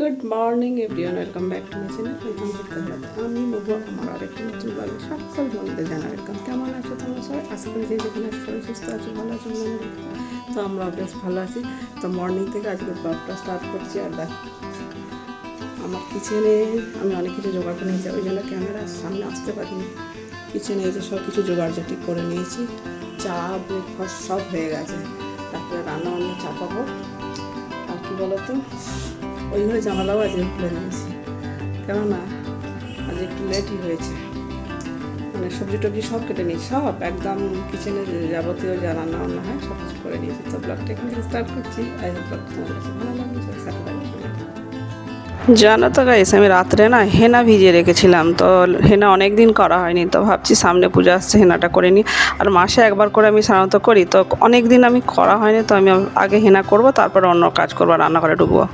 Good morning everyone, welcome back to my channel. Welcome করতে হবে আমি মহু আমার আরেকটি নতুন ব্লগে সকল বন্ধুদের জানা ওয়েলকাম। কেমন আছো তোমরা সবাই? আশা করি যে যেখানে আছো সবাই সুস্থ আছো, ভালো আছো, মনে রাখো। তো আমরা বেশ ভালো আছি। তো মর্নিং থেকে আজকে ব্লগটা স্টার্ট করছি। আর দেখো আমার কিচেনে আমি অনেক কিছু জোগাড় করে নিয়েছি, ওই জন্য ক্যামেরার সামনে আসতে পারিনি। কিচেনে এই যে সব কিছু জোগাড়জাটি করে নিয়েছি, চা ব্রেকফাস্ট সব হয়ে গেছে। তারপরে রান্না বান্না চাপাবো। আর কি বলতো, ওইভাবে জানালাও আজকে খুলে দিয়েছি, কেননা আজ একটু লেটই হয়েছে। মানে সবজি টবজি সব কেটে নিয়েছি, সব একদম কিচেনে যাবতীয় যা রান্না বান্না হয় সব কিছু করে নিয়েছি। তো ব্লগটা এখান থেকে স্টার্ট করছি। আই হোপ ব্লগটা তোমাদের কাছে ভালো লাগবে, সাথে থাকবে। জানো তো গাইস, আমি রাত্রে না হেনা ভিজিয়ে রেখেছিলাম। তো হেনা অনেক দিন করা হয়নি, তো ভাবছি সামনে পূজা আসছে, হেনাটা করে নিই। আর মাসে একবার করে আমি সাধারণত করি, তো অনেক দিন আমি করা হয়নি, তো আমি আগে হেনা করব, তারপর অন্য কাজ করবো, রান্নাঘরে ঢুকবো।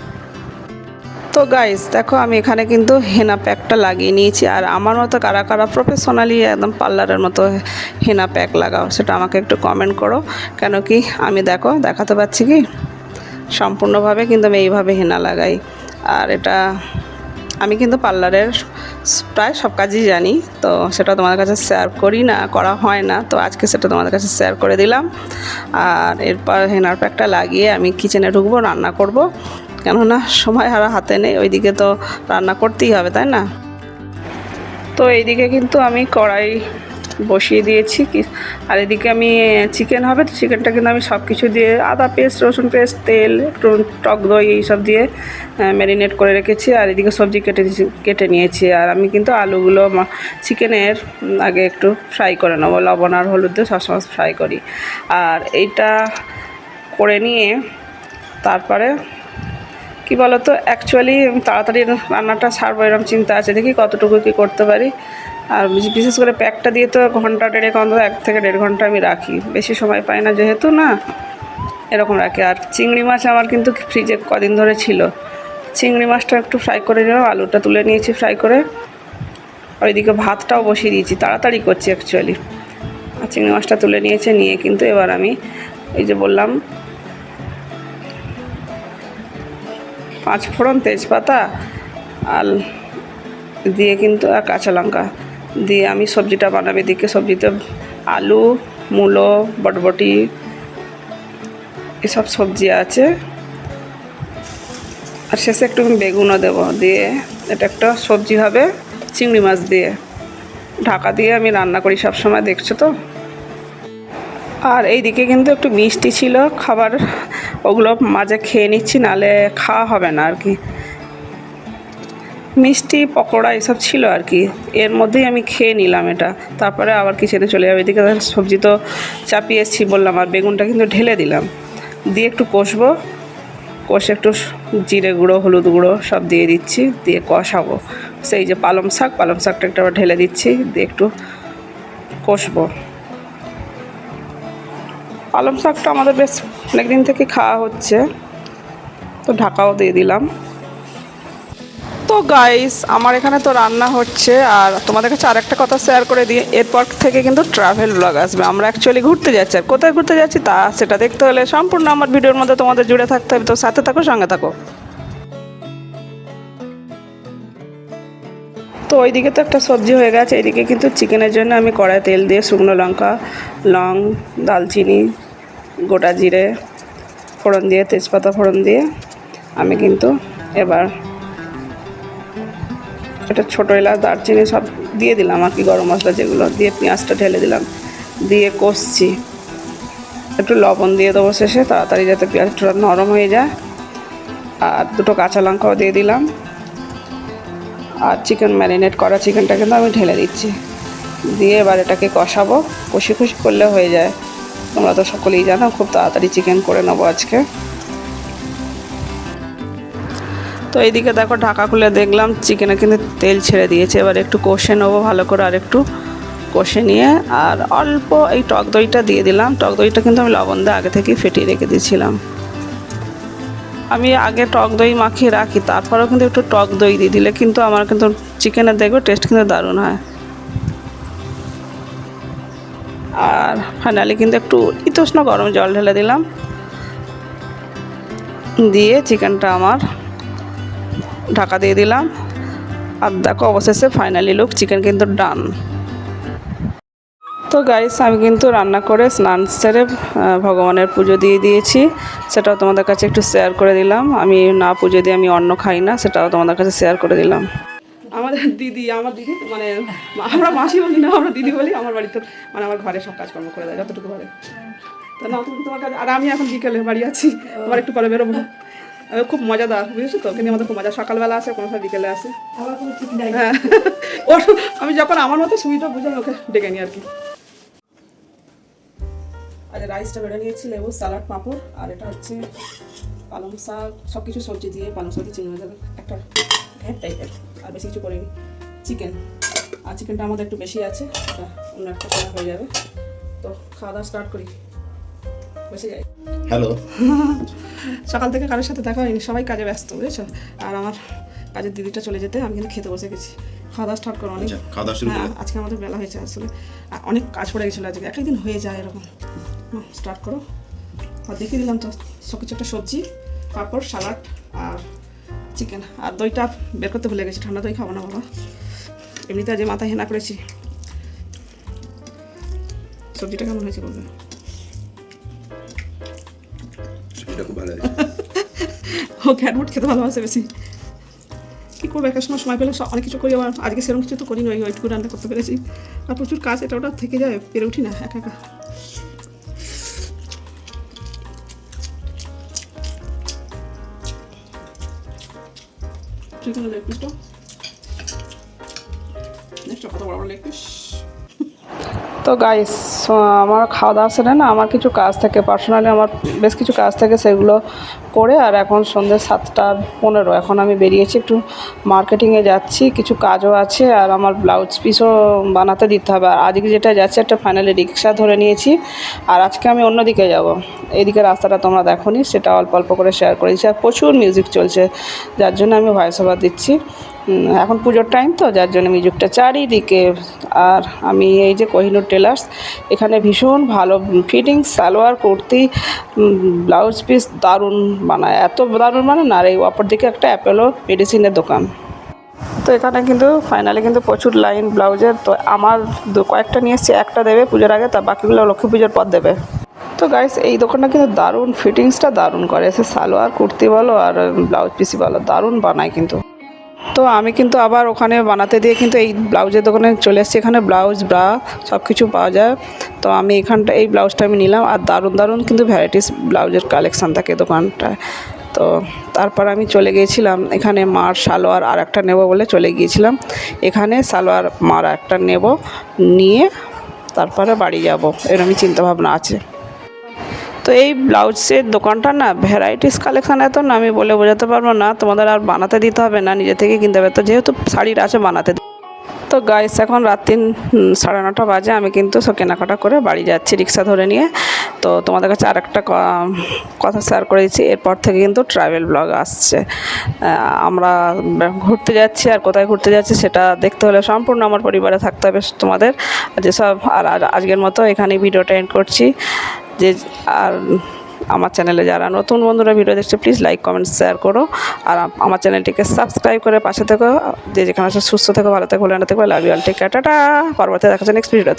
তো গাইস দেখো, আমি এখানে কিন্তু হেনা প্যাকটা লাগিয়ে নিয়েছি। আর আমার মতো কারা কারা প্রফেশনালি একদম পার্লারের মতো হেনা প্যাক লাগাও, সেটা আমাকে একটু কমেন্ট করো। কেন কি আমি দেখো দেখাতে পাচ্ছি কি সম্পূর্ণভাবে কিন্তু আমি এইভাবে হেনা লাগাই। আর এটা আমি কিন্তু পার্লারের প্রায় সব কাজই জানি, তো সেটা তোমাদের কাছে শেয়ার করি না, করা হয় না। তো আজকে সেটা তোমাদের কাছে শেয়ার করে দিলাম। আর এরপর হেনার প্যাকটা লাগিয়ে আমি কিচেনে ঢুকবো, রান্না করব। কেননা সময় আর হাতে নেই, ওইদিকে তো রান্না করতেই হবে, তাই না? তো এইদিকে কিন্তু আমি কড়াই বসিয়ে দিয়েছি কি। আর এদিকে আমি চিকেন হবে, তো চিকেনটা কিন্তু আমি সব কিছু দিয়ে আদা পেস্ট, রসুন পেস্ট, তেল, একটু টক দই এইসব দিয়ে ম্যারিনেট করে রেখেছি। আর এদিকে সবজি কেটে নিয়েছি। আর আমি কিন্তু আলুগুলো চিকেনের আগে একটু ফ্রাই করে নেবো, লবণ আর হলুদ দিয়ে সবসময় ফ্রাই করি। আর এইটা করে নিয়ে তারপরে কি বলতো, অ্যাকচুয়ালি তাড়াতাড়ি রান্নাটা ছাড়বো এরকম চিন্তা আছে, দেখি কতটুকু কী করতে পারি। আর বিশেষ করে প্যাকটা দিয়ে তো ঘন্টা দেড়েক, অন্তত 1 থেকে 1.5 ঘন্টা আমি রাখি, বেশি সময় পাই না যেহেতু, না এরকম রাখি। আর চিংড়ি মাছ আমার কিন্তু ফ্রিজে কদিন ধরে ছিল, চিংড়ি মাছটা একটু ফ্রাই করে নিলাম, আলুটা তুলে নিয়েছি ফ্রাই করে। আর ওইদিকে ভাতটাও বসিয়ে দিয়েছি, তাড়াতাড়ি করছি অ্যাকচুয়ালি। আর চিংড়ি মাছটা তুলে নিয়ে কিন্তু এবার আমি এই যে বললাম 5 ফোড়ন, তেজপাতা আর দিয়ে কিন্তু আর কাঁচা লঙ্কা দিয়ে আমি সবজিটা বানাবো। এদিকে সবজিতে আলু, মূলো, বটবটি এসব সবজি আছে। আর শেষে একটু বেগুনও দেবো, দিয়ে এটা একটা সবজি হবে চিংড়ি মাছ দিয়ে। ঢাকা দিয়ে আমি রান্না করি সব সময়, দেখছো তো। আর এইদিকে কিন্তু একটু মিষ্টি ছিল খাবার, ওগুলো মাঝে খেয়ে নিচ্ছি, নাহলে খাওয়া হবে না আর কি। মিষ্টি পকোড়া এসব ছিল আর কি, এর মধ্যেই আমি খেয়ে নিলাম এটা। তারপরে আবার কিচেনে চলে যাবে। এদিকে সবজি তো চাপিয়েছি বললাম, আর বেগুনটা কিন্তু ঢেলে দিলাম, দিয়ে একটু কষবো। কষে একটু জিরে গুঁড়ো, হলুদ গুঁড়ো সব দিয়ে দিচ্ছি, দিয়ে কষাবো। সেই যে পালং শাকটা একটু আবার ঢেলে দিচ্ছি, দিয়ে একটু কষবো। পালং শাকটা আমাদের বেশ অনেক দিন থেকে খাওয়া হচ্ছে, তো ঢাকাও দিয়ে দিলাম। তো গাইস আমার এখানে তো রান্না হচ্ছে। আর তোমাদের কাছে আরেকটা কথা শেয়ার করে দিই, এরপর থেকে কিন্তু ট্রাভেল ব্লগ আসবে। আমরা অ্যাকচুয়ালি ঘুরতে যাচ্ছি, আর কোথায় ঘুরতে যাচ্ছি তা সেটা দেখতে হলে সম্পূর্ণ আমার ভিডিওর মধ্যে তোমাদের জুড়ে থাকতে হবে। তো সাথে থাকো, সঙ্গে থাকো। তো ওইদিকে তো একটা সবজি হয়ে গেছে, এইদিকে কিন্তু চিকেনের জন্য আমি কড়াই তেল দিয়ে শুকনো লঙ্কা, লং, দালচিনি, গোটা জিরে ফোড়ন দিয়ে, তেজপাতা ফোড়ন দিয়ে আমি কিন্তু এবার এটা ছোটো এলাচ, দারচিনি সব দিয়ে দিলাম আর কি, গরম মশলা যেগুলো দিয়ে পেঁয়াজটা ঢেলে দিলাম, দিয়ে কষছি। একটু লবণ দিয়ে দেবো শেষে, তাড়াতাড়ি যাতে পেঁয়াজটা নরম হয়ে যায়। আর 2টো কাঁচা লঙ্কাও দিয়ে দিলাম। আর চিকেন ম্যারিনেট করা চিকেনটা কিন্তু আমি ঢেলে দিচ্ছি, দিয়ে এবার এটাকে কষাবো। কষি করলে হয়ে যায়, তোমরা তো সকলেই জানো, খুব তাড়াতাড়ি চিকেন করে নেবো আজকে। তো এইদিকে দেখো ঢাকা খুলে দেখলাম চিকেনে কিন্তু তেল ছেড়ে দিয়েছে। এবার একটু কষে নেবো ভালো করে, আর একটু কষে নিয়ে আর অল্প এই টক দইটা দিয়ে দিলাম। টক দইটা কিন্তু আমি লবণ দিয়ে আগে থেকেই ফেটিয়ে রেখে দিয়েছিলাম। আমি আগে টক দই মাখিয়ে রাখি, তারপরেও কিন্তু একটু টক দই দিয়ে দিলে কিন্তু আমার কিন্তু চিকেনের দেখবে টেস্ট কিন্তু দারুণ হয়। আর ফাইনালি কিন্তু একটু ইতস্ন গরম জল ঢেলে দিলাম, দিয়ে চিকেনটা আমার ঢাকা দিয়ে দিলাম। আর দেখো অবশেষে ফাইনালি লুক, চিকেন কিন্তু ডান। তো গাইস আমি কিন্তু রান্না করে স্নান সেরে ভগবানের পুজো দিয়ে দিয়েছি, সেটাও তোমাদের কাছে একটু শেয়ার করে দিলাম। আমি না পুজো দিয়ে আমি অন্ন খাই না, সেটাও তোমাদের কাছে শেয়ার করে দিলাম। আমার দিদি মানে আমরা মাসি বলি না, আমরা দিদি বলি। আমার বাড়িতে মানে আমার ঘরে সব কাজকর্ম করে দেয় যতটুকু পারে। তা না তুমি তোমার কাছে, আর আমি এখন বিকেলে বাড়ি আছি, আবার একটু পরে বেরোবো। খুব মজাদার, বুঝেছো তো, কিন্তু আমাদের খুব মজা। সকালবেলা আসে, কোনো সময় বিকেলে আসে। হ্যাঁ, ওর আমি যখন আমার মতো সুবিধা বুঝে ওকে ডেকে নিই আর কি। আজ রাইসটা বেড়ে নিয়েছি, লেবু, স্যালাড, পাঁপড়, আর এটা হচ্ছে পালং শাক, সব কিছু সবজি দিয়ে পালং শাক দিয়ে চিংড়ি মাছ একটা ঘ্যাট টাইপের, আর বেশি কিছু করিনি। চিকেন, আর চিকেনটা আমাদের একটু বেশি আছে, এটা অন্য একটা সময় হয়ে যাবে। তো খাওয়া দাওয়া স্টার্ট করি, বসে যাই। হ্যালো। সকাল থেকে কারোর সাথে দেখা হয়নি, সবাই কাজে ব্যস্ত, বুঝেছো। আর আমার কাজের দিদিটা চলে যেতে আমি কিন্তু খেতে বসে গেছি। খাওয়া দাওয়া স্টার্ট করো। অনেক খাওয়া দাওয়া শুরু করো। হ্যাঁ, আজকে আমাদের বেলা হয়েছে আসলে, অনেক কাজ পড়ে গেছিলো আজকে, একদিন হয়ে যায় এরকম। স্টার্ট করো। আর দেখিয়ে দিলাম তো সব কিছু, একটা সবজি, পাঁপড়, সালাড আর চিকেন। আর দইটা বের করতে ভুলে গেছি, ঠান্ডা দই খাবো না বাবা, এমনিতে যে মাথায় হেনা করেছি। সবজিটা কেমন হয়েছে বলবে? সবজিটা খুব ভালো হয়েছে। ও ক্যাটমুট খেতে ভালোবাসে বেশি। কী করবো, একটা সময় পেলে অনেক কিছু করি, আবার আজকে সেরকম কিছু তো করি না, ওইটুকু রান্না করতে পেরেছি। আর প্রচুর কাজ, এটা ওটা থেকে যায়, পেরে উঠি না একা একা। চিকেন লেগ পিসটা নেক্সট কত বড় লেগ পিস। তো গাইস আমার খাওয়া দাওয়া সেরে না, আমার কিছু কাজ থাকে পার্সোনালি, আমার বেশ কিছু কাজ থাকে, সেগুলো করে আর এখন সন্ধ্যে 7:15, এখন আমি বেরিয়েছি, একটু মার্কেটিংয়ে যাচ্ছি, কিছু কাজও আছে, আর আমার ব্লাউজ পিসও বানাতে দিতে হবে। আর আজকে যেটা যাচ্ছে, একটা ফাইনালি রিক্সা ধরে নিয়েছি, আর আজকে আমি অন্যদিকে যাব। এইদিকে রাস্তাটা তোমরা দেখোনি, সেটা অল্প অল্প করে শেয়ার করেছি। আর প্রচুর মিউজিক চলছে, যার জন্য আমি ভয়েস ওভার দিচ্ছি। এখন পুজোর টাইম তো, যার জন্য মিউজিকটা চারিদিকে। আর আমি এই যে কোহিনুর টেলার্স, এখানে ভীষণ ভালো fittings, salwar, kurti, blouse piece দারুণ বানায়, এত দারুণ বানায় না। আর এই অপর দিকে একটা অ্যাপেলো মেডিসিনের দোকান। তো এখানে কিন্তু ফাইনালি কিন্তু প্রচুর লাইন ব্লাউজের। তো আমার কয়েকটা নিয়ে এসেছি, একটা দেবে পুজোর আগে, তা বাকিগুলো লক্ষ্মী পুজোর পর দেবে। তো গাইস এই দোকানটা কিন্তু দারুণ, ফিটিংসটা দারুণ করে, সে সালোয়ার কুর্তি বলো আর ব্লাউজ পিসি বলো, দারুণ বানায় কিন্তু। তো আমি কিন্তু আবার ওখানে বানাতে দিয়ে কিন্তু এই ব্লাউজের দোকানে চলে এসেছি। এখানে ব্লাউজ, ব্রা সব কিছু পাওয়া যায়। তো আমি এখানটা এই ব্লাউজটা আমি নিলাম, আর দারুণ দারুণ কিন্তু ভ্যারাইটিস ব্লাউজের কালেকশান থাকে দোকানটায়। তো তারপর আমি চলে গিয়েছিলাম, এখানে মার সালোয়ার আর একটা নেব বলে চলে গিয়েছিলাম। এখানে সালোয়ার মার একটা নেব, নিয়ে তারপরে বাড়ি যাব, এরকমই চিন্তাভাবনা আছে। তো এই ব্লাউজের দোকানটা না ভ্যারাইটিস কালেকশান এত না, আমি বলে বোঝাতে পারবো না। তোমাদের আর বানাতে দিতে হবে না, নিজে থেকে কিনতে হবে। তো যেহেতু শাড়ির আছে বানাতে। তো গাইস এখন রাত 9:30 বাজে, আমি কিন্তু সব কেনাকাটা করে বাড়ি যাচ্ছি রিক্সা ধরে নিয়ে। তো তোমাদের কাছে আর একটা কথা শেয়ার করে দিচ্ছি, এরপর থেকে কিন্তু ট্রাভেল ব্লগ আসছে। আমরা ঘুরতে যাচ্ছি, আর কোথায় ঘুরতে যাচ্ছি সেটা দেখতে হলে সম্পূর্ণ আমার পরিবারে থাকতে হবে তোমাদের। যেসব আর আজকের মতো এখানেই ভিডিওটা এন্ড করছি। আর আমার চ্যানেলে যারা নতুন বন্ধুরা ভিডিও দেখছে, প্লিজ লাইক, কমেন্ট, শেয়ার করো। আর আমার চ্যানেলটিকে সাবস্ক্রাইব করে পাশে থেকো। যেখানে সুস্থ থেকো, ভালো থেকো, ভালো থেকো। Love you all, take care, tata. পরবর্তী দেখা যাচ্ছে নেক্সট ভিডিওতে।